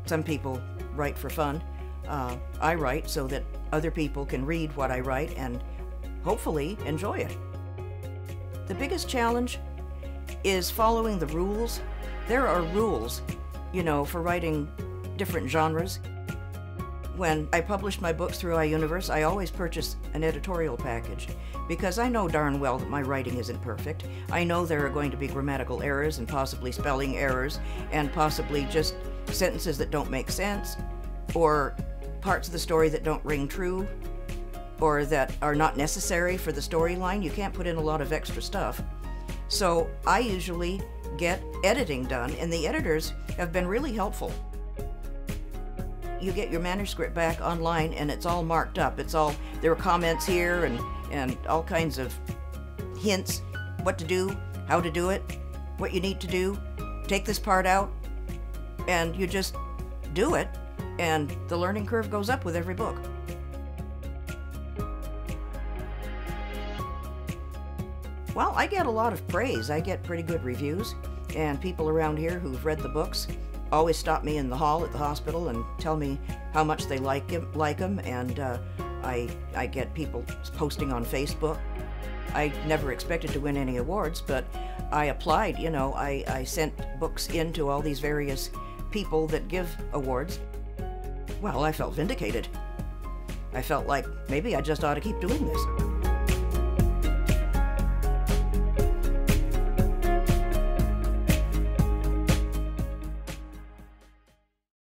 Some people write for fun. I write so that other people can read what I write and hopefully enjoy it. The biggest challenge is following the rules. There are rules, you know, for writing different genres. When I publish my books through iUniverse, I always purchase an editorial package because I know darn well that my writing isn't perfect. I know there are going to be grammatical errors and possibly spelling errors and possibly just sentences that don't make sense or parts of the story that don't ring true or that are not necessary for the storyline. You can't put in a lot of extra stuff. So I usually get editing done, and the editors have been really helpful. You get your manuscript back online and it's all marked up. There are comments here and all kinds of hints, what to do, how to do it, what you need to do, take this part out, and you just do it, and the learning curve goes up with every book. Well, I get a lot of praise. I get pretty good reviews, and people around here who've read the books always stop me in the hall at the hospital and tell me how much they like them, and I get people posting on Facebook. I never expected to win any awards, but I applied, you know, I sent books in to all these various people that give awards. Well, I felt vindicated. I felt like maybe I just ought to keep doing this.